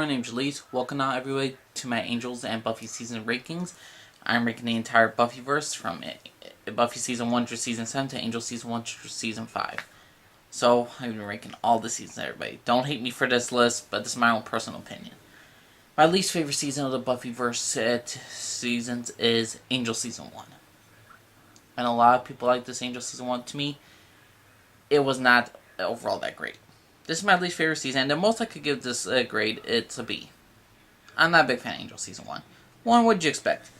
my name's Jalise. Welcome now everybody to my Angels and Buffy season rankings. I'm ranking the entire Buffyverse from Buffy season 1 through season 7 to Angel season 1 through season 5. So, I've been ranking all the seasons, everybody. Don't hate me for this list, but this is my own personal opinion. My least favorite season of the Buffyverse seasons is Angel season 1. And a lot of people like this Angel season 1. To me, it was not overall that great. This is my least favorite season, and the most I could give this grade, it's a B. I'm not a big fan of Angel Season 1. What'd you expect?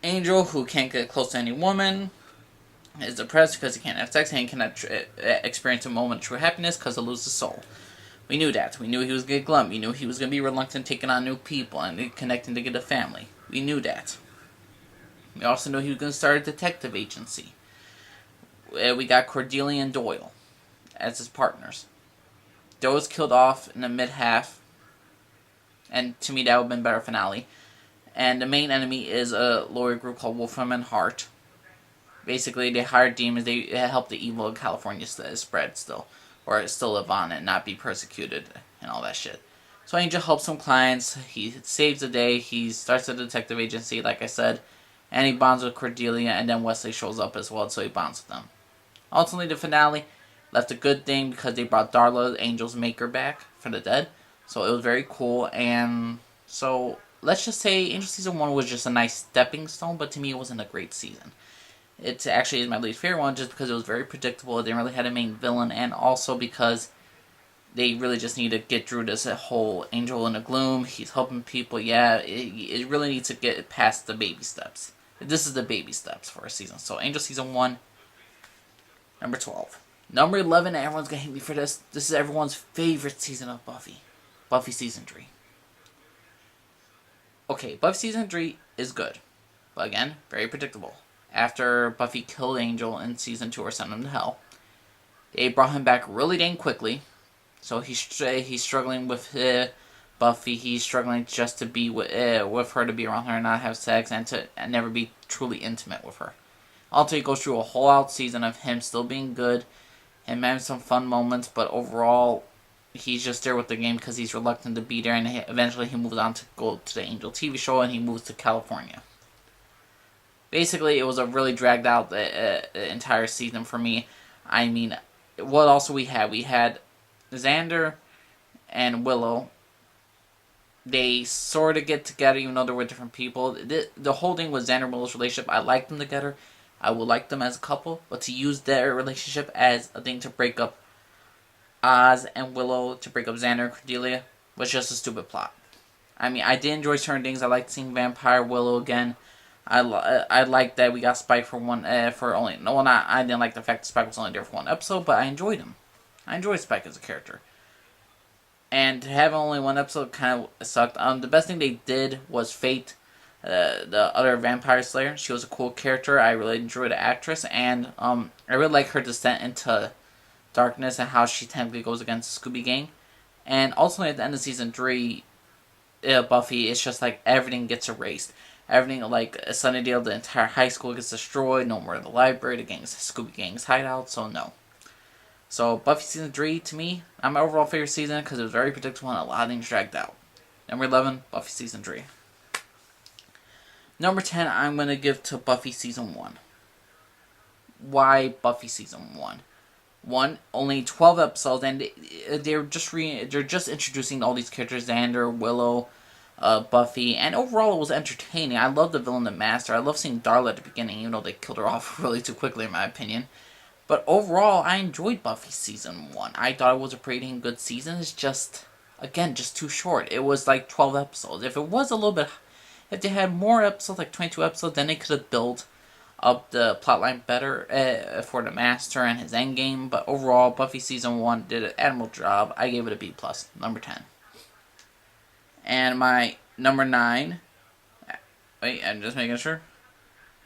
Angel, who can't get close to any woman, is depressed because he can't have sex, and he cannot experience a moment of true happiness because he'll lose his soul. We knew that. We knew he was going to get glum. We knew he was going to be reluctant taking on new people and connecting to get a family. We knew that. We also knew he was going to start a detective agency. We got Cordelia and Doyle as his partners. Doyle was killed off in the mid-half, and to me that would have been a better finale. And the main enemy is a lawyer group called Wolfram and Hart. Basically, they hired demons. They help the evil of California spread still, or still live on and not be persecuted and all that shit. So Angel helps some clients. He saves the day. He starts a detective agency, like I said, and he bonds with Cordelia. And then Wesley shows up as well, so he bonds with them. Ultimately, the finale left a good thing because they brought Darla, Angel's maker, back for the dead. So it was very cool. And so let's just say Angel Season 1 was just a nice stepping stone, but to me it wasn't a great season. It actually is my least favorite one just because it was very predictable. It didn't really have a main villain, and also because they really just need to get through this whole Angel in the Gloom. He's helping people. Yeah, it really needs to get past the baby steps. This is the baby steps for a season. So Angel Season 1, number 12. Number 11, everyone's going to hate me for this. This is everyone's favorite season of Buffy. Buffy Season 3. Okay, Buffy Season 3 is good. But again, very predictable. After Buffy killed Angel in Season 2 or sent him to hell, they brought him back really dang quickly. So he's struggling with Buffy. He's struggling just to be with her, to be around her and not have sex, and to never be truly intimate with her. Ultimately, he goes through a whole out season of him still being good, and having some fun moments, but overall, he's just there with the game because he's reluctant to be there, and eventually he moves on to go to the Angel TV show, and he moves to California. Basically, it was a really dragged out entire season for me. I mean, what else we had? We had Xander and Willow. They sort of get together, even though they were different people. The whole thing with Xander and Willow's relationship, I liked them together. I would like them as a couple, but to use their relationship as a thing to break up Oz and Willow, to break up Xander and Cordelia, was just a stupid plot. I mean, I did enjoy certain things. I liked seeing Vampire Willow again. I liked that we got Spike for one, for only, no, well, not, I didn't like the fact that Spike was only there for one episode, but I enjoyed him. I enjoyed Spike as a character. And to have only one episode kind of sucked. The best thing they did was Fate, the other vampire slayer. She was a cool character. I really enjoyed the actress, and I really like her descent into darkness and how she technically goes against the Scooby Gang. And ultimately, at the end of season 3, Buffy, it's just like everything gets erased. Everything, like Sunnydale, the entire high school gets destroyed. No more of the library, the Scooby Gang's hideout. So no. So Buffy season 3, to me, not my overall favorite season because it was very predictable and a lot of things dragged out. Number 11, Buffy season 3. Number 10, I'm going to give to Buffy Season 1. Why Buffy Season 1? One, only 12 episodes, and they're just introducing all these characters, Xander, Willow, Buffy, and overall it was entertaining. I love the villain, the Master. I love seeing Darla at the beginning, even though they killed her off really too quickly, in my opinion. But overall, I enjoyed Buffy Season 1. I thought it was a pretty good season. It's just, again, just too short. It was like 12 episodes. If it was a little bit... If they had more episodes, like 22 episodes, then they could have built up the plotline better for the Master and his endgame. But overall, Buffy Season 1 did an admirable job. I gave it a B+, number 10. And my number 9... Wait, I'm just making sure.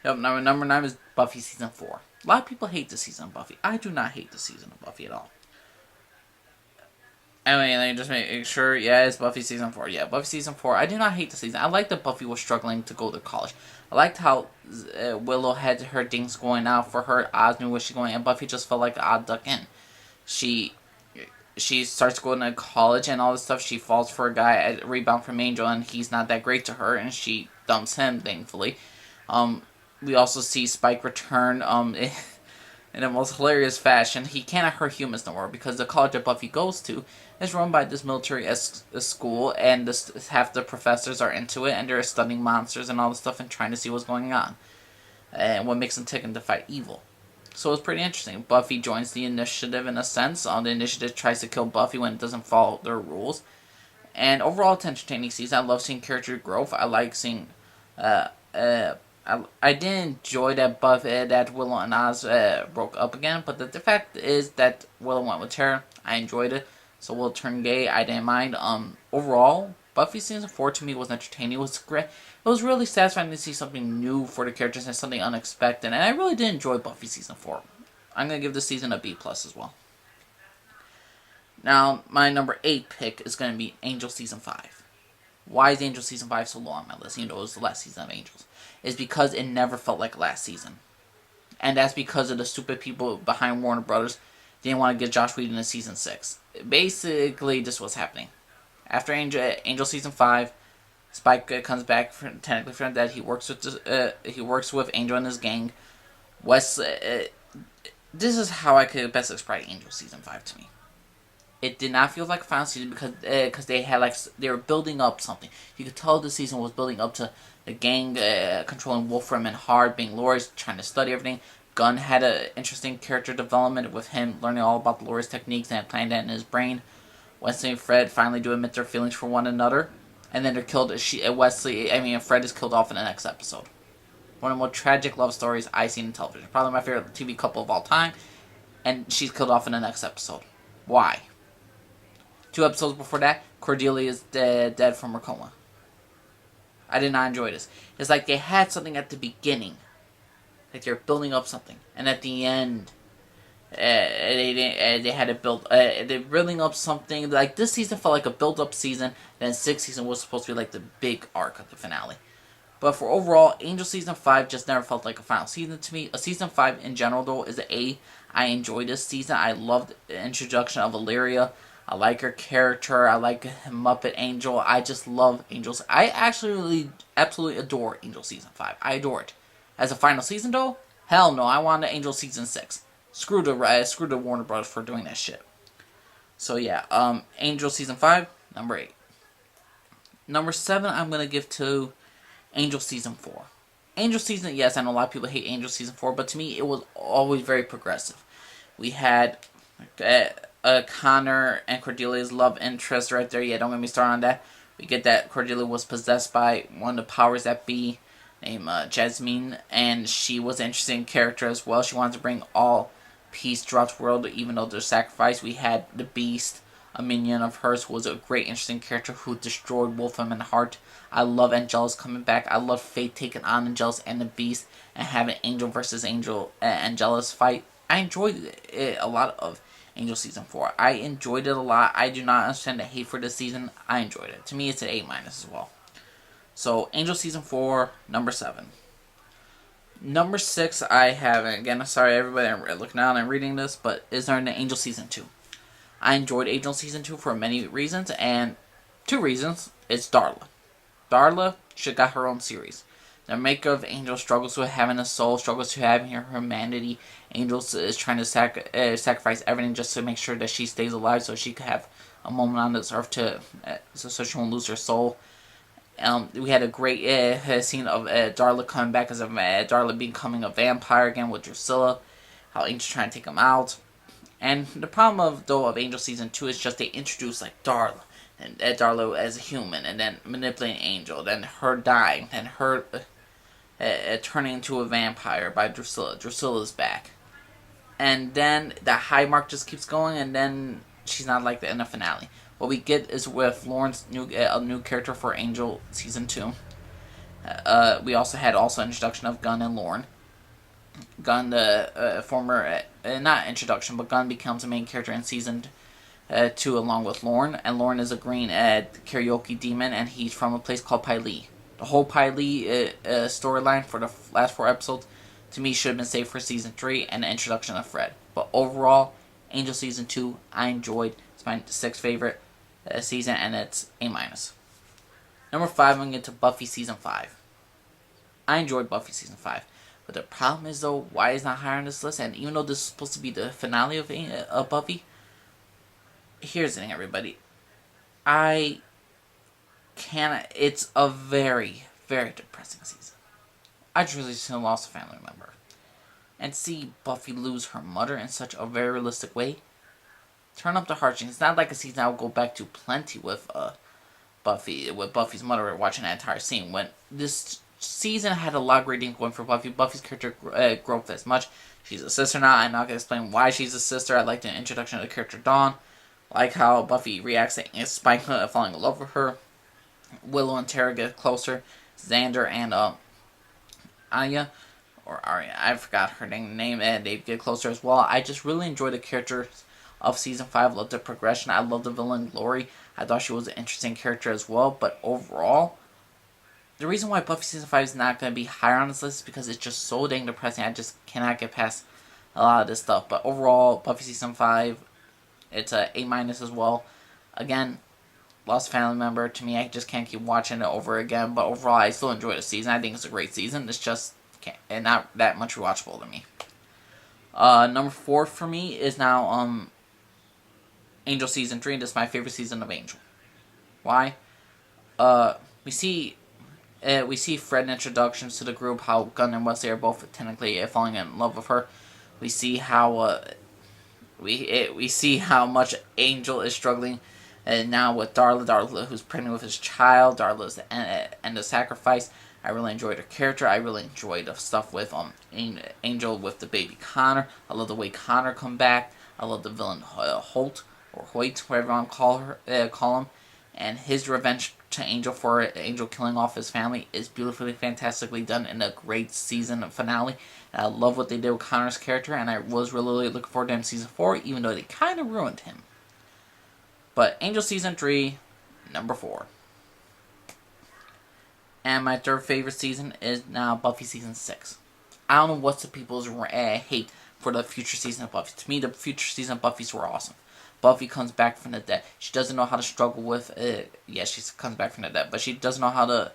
Yep, number 9 is Buffy Season 4. A lot of people hate the season of Buffy. I do not hate the season of Buffy at all. Anyway, let me just make sure. Yeah, it's Buffy Season 4. Yeah, Buffy Season 4. I do not hate the season. I like that Buffy was struggling to go to college. I liked how Willow had her things going out for her. Oz knew where she was going, and Buffy just felt like an odd duck in. She she starts going to college and all this stuff. She falls for a guy at rebound from Angel, and he's not that great to her, and she dumps him, thankfully. Um, we also see Spike return in the most hilarious fashion. He cannot hurt humans no more because the college that Buffy goes to is run by this military school, and half the professors are into it, and they're studying monsters and all this stuff and trying to see what's going on and what makes them tick and to fight evil. So it's pretty interesting. Buffy joins the initiative in a sense. The initiative tries to kill Buffy when it doesn't follow their rules. And overall, it's an entertaining season. I love seeing character growth. I like seeing. I didn't enjoy that that Willow and Oz broke up again, but the fact is that Willow went with Tara. I enjoyed it. So Willow turned gay. I didn't mind. Overall, Buffy season 4 to me was entertaining. It was great. It was really satisfying to see something new for the characters and something unexpected. And I really did enjoy Buffy season 4. I'm gonna give this season a B+ as well. Now, my number 8 pick is going to be Angel Season 5. Why is Angel Season 5 so low on my list, even though it was the last season of Angels? It's because it never felt like last season. And that's because of the stupid people behind Warner Brothers didn't want to get Josh Whedon in Season 6. Basically, this was happening. After Angel Season 5, Spike comes back technically from dead. He works with Angel and his gang. This is how I could best describe Angel Season 5 to me. It did not feel like a final season because they were building up something. You could tell the season was building up to the gang controlling Wolfram and Hard being Laurie's, trying to study everything. Gunn had an interesting character development with him learning all about Laurie's techniques and planting that in his brain. Wesley and Fred finally do admit their feelings for one another, and then they're killed. Fred is killed off in the next episode. One of the more tragic love stories I've seen in television. Probably my favorite TV couple of all time, and she's killed off in the next episode. Why? 2 episodes before that, Cordelia is dead from her coma. I did not enjoy this. It's like they had something at the beginning. Like they're building up something. And at the end, they had to build... they're building up something. Like this season felt like a build-up season. Then 6th season was supposed to be like the big arc of the finale. But for overall, Angel Season 5 just never felt like a final season to me. A Season 5 in general, though, is an A. I enjoyed this season. I loved the introduction of Illyria. I like her character. I like Muppet Angel. I just love Angels. I actually absolutely adore Angel Season 5. I adore it. As a final season, though, hell no. I wanted Angel Season 6. Screw the Warner Bros. For doing that shit. So yeah, Angel Season 5, number 8. Number 7, I'm going to give to Angel Season 4. Angel Season, yes, I know a lot of people hate Angel Season 4, but to me, it was always very progressive. We had... Connor and Cordelia's love interest right there. Yeah, don't get me started on that. We get that Cordelia was possessed by one of the powers that be, named Jasmine, and she was an interesting character as well. She wanted to bring all peace throughout the world, even though there's sacrifice. We had the Beast, a minion of hers, who was a great, interesting character who destroyed Wolfram and Hart. I love Angelus coming back. I love Fate taking on Angelus and the Beast and having Angel versus Angel Angelus fight. I enjoyed it a lot of Angel Season 4. I enjoyed it a lot. I do not understand the hate for this season. I enjoyed it. To me, it's an A- as well. So, Angel Season 4, number 7. Number 6, I have, again, I'm sorry everybody, I'm looking out and reading this, but is there an Angel Season 2? I enjoyed Angel Season 2 for many reasons, and 2 reasons. It's Darla. Darla should have got her own series. The maker of Angel struggles with having a soul, struggles to having her humanity. Angel is trying to sacrifice everything just to make sure that she stays alive so she could have a moment on this earth so she won't lose her soul. We had a great scene of Darla coming back as Darla becoming a vampire again with Drusilla. How Angel's trying to take him out. And the problem of Angel Season 2 is just they introduce like Darla. And Darla as a human, and then manipulating Angel, then her dying, then her turning into a vampire by Drusilla. Drusilla's back. And then the high mark just keeps going, and then she's not like that in the finale. What we get is with Lauren's a new character for Angel Season 2. We also had introduction of Gunn and Lauren. Gunn, the former, not introduction, but Gunn becomes a main character in Season 2 along with Lauren. And Lauren is a green karaoke demon, and he's from a place called Pylee. The whole Pylee storyline for the last 4 episodes, to me, should have been saved for Season 3 and the introduction of Fred. But overall, Angel Season 2, I enjoyed. It's It's my 6th favorite season, and it's A minus. Number 5, I'm going to get to Buffy Season 5. I enjoyed Buffy Season 5. But the problem is, though, why it's not higher on this list? And even though this is supposed to be the finale of Buffy, here's the thing, everybody. I can't. It's a very, very depressing season. I truly lost a family member. And see Buffy lose her mother in such a very realistic way. Turn up the heartstrings. It's not like a season I will go back to plenty with Buffy's mother watching that entire scene. When this season had a lot of great things going for Buffy. Buffy's character growth as much. She's a sister now. I'm not going to explain why she's a sister. I like the introduction of the character Dawn. Like how Buffy reacts to Spike falling in love with her. Willow and Tara get closer. Xander and Anya, or Arya, I forgot her name, and they get closer as well. I just really enjoy the characters of Season 5. Love the progression. I love the villain Glory. I thought she was an interesting character as well. But overall, the reason why Buffy Season 5 is not going to be higher on this list is because it's just so dang depressing. I just cannot get past a lot of this stuff. But overall, Buffy Season 5, it's a A- as well. Again, lost a family member. To me, I just can't keep watching it over again. But overall, I still enjoy the season. I think it's a great season. It's just not that much rewatchable to me. Number 4 for me is now Angel Season 3. This is my favorite season of Angel. Why? We see Fred introductions to the group, how Gunn and Wesley are both technically falling in love with her. We see how we see how much Angel is struggling, and now with Darla, who's pregnant with his child. Darla's the end of sacrifice. I really enjoyed her character. I really enjoyed the stuff with Angel with the baby Connor. I love the way Connor come back. I love the villain Holt or Hoyt, whatever you want to call him, and his revenge to Angel for Angel killing off his family is beautifully, fantastically done in a great season finale. And I love what they did with Connor's character, and I was really looking forward to him Season 4, even though they kind of ruined him. But Angel Season 3, number 4. And my 3rd favorite season is now Buffy Season 6. I don't know what's the people's hate for the future season of Buffy. To me, the future season of Buffy's were awesome. Buffy comes back from the dead. She doesn't know how to struggle with she comes back from the dead, but she doesn't know how to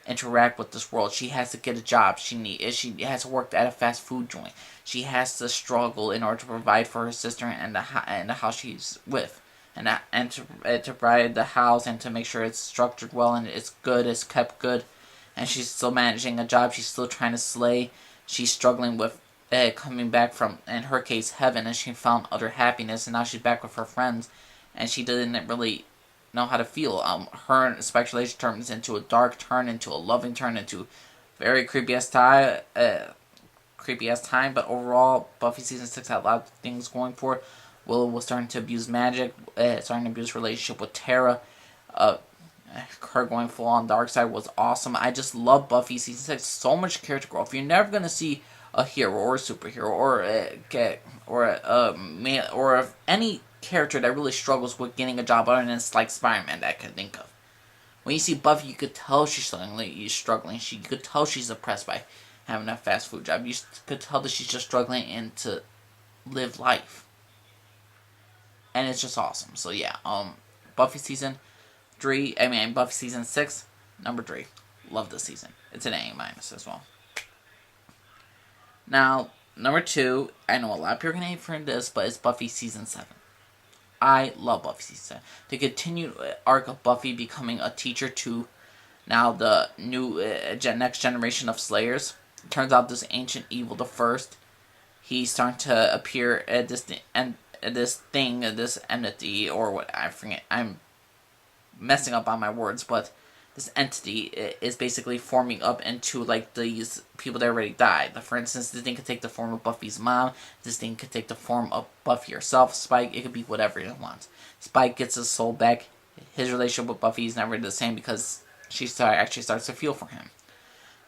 interact with this world. She has to get a job. She has to work at a fast food joint. She has to struggle in order to provide for her sister and the house she's with. And to provide the house and to make sure it's structured well and it's good, it's kept good, and she's still managing a job. She's still trying to slay. She's struggling with coming back from, in her case, heaven, and she found utter happiness, and now she's back with her friends, and she didn't really know how to feel. Her speculation turns into a dark turn, into a loving turn, into very creepy ass time. But overall, Buffy Season 6 had a lot of things going for it. Willow was starting to abuse magic, starting to abuse relationship with Tara. Her going full on dark side was awesome. I just love Buffy Season 6. So much character growth. You're never going to see a hero or a superhero or any character that really struggles with getting a job other than it's like Spider-Man that I could think of. When you see Buffy, you could tell she's struggling. You could tell she's oppressed by having a fast food job. You could tell that she's just struggling and to live life. And it's just awesome. So yeah, Buffy Season 6, number 3. Love this season. It's an A- as well. Now, number 2, I know a lot of people are going to hate for this, but it's Buffy Season 7. I love Buffy Season 7. The continued arc of Buffy becoming a teacher to now the new next generation of Slayers. It turns out this ancient evil, the first, he's starting to appear at this entity, or what, I forget, I'm messing up on my words, but this entity is basically forming up into like these people that already died. For instance, this thing could take the form of Buffy's mom. This thing could take the form of Buffy herself, Spike. It could be whatever he wants. Spike gets his soul back. His relationship with Buffy is never the same because she actually starts to feel for him.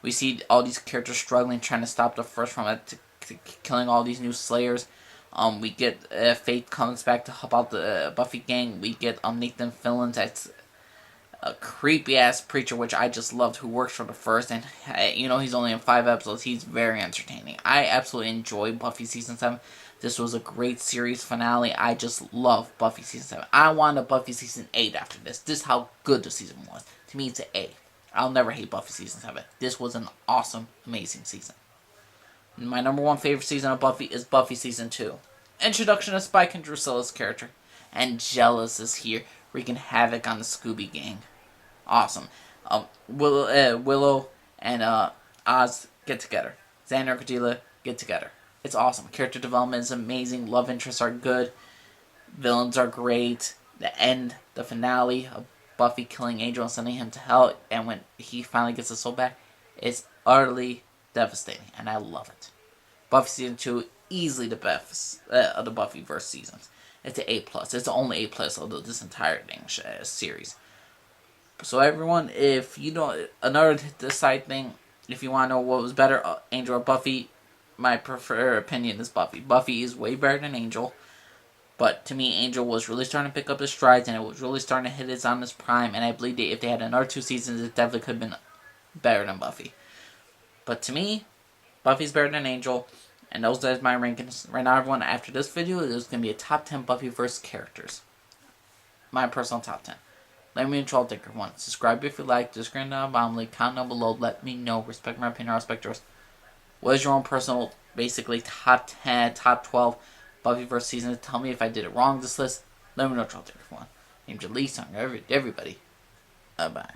We see all these characters struggling, trying to stop the first from killing all these new Slayers. We get Faith comes back to help out the Buffy gang. We get Nathan Fillion a creepy ass preacher, which I just loved, who works for the first, and he's only in 5 episodes. He's very entertaining. I absolutely enjoy Buffy season 7. This was a great series finale. I just love Buffy season 7. I want a Buffy season 8 after this. This is how good the season was. To me, it's an A. I'll never hate Buffy season 7. This was an awesome, amazing season. My number one favorite season of Buffy is Buffy season 2. Introduction of Spike and Drusilla's character. And Jealous is here, wreaking havoc on the Scooby Gang. Awesome. Willow and Oz get together. Xander and Cordelia get together. It's awesome. Character development is amazing. Love interests are good. Villains are great. The finale of Buffy killing Angel and sending him to hell, and when he finally gets his soul back, is utterly devastating, and I love it. Buffy season 2, easily the best of the Buffyverse seasons. It's an A+. It's the only A+ of this entire series. So everyone, if you don't, another side thing, if you want to know what was better, Angel or Buffy, my preferred opinion is Buffy. Buffy is way better than Angel, but to me, Angel was really starting to pick up his strides, and it was really starting to hit its on its prime, and I believe that if they had another 2 seasons, it definitely could have been better than Buffy. But to me, Buffy's better than Angel, and those are my rankings. Right now, everyone, after this video, there's going to be a top 10 Buffyverse characters. My personal top 10. Let me know what you think. 1. Subscribe if you like. Discount down bottom, link, comment down below. Let me know. Respect my opinion. I respect yours. What is your own personal, basically, top 10, top 12 Buffyverse seasons? Tell me if I did it wrong, this list. Let me know what you think, everyone. Named Jalise on everybody. Bye-bye.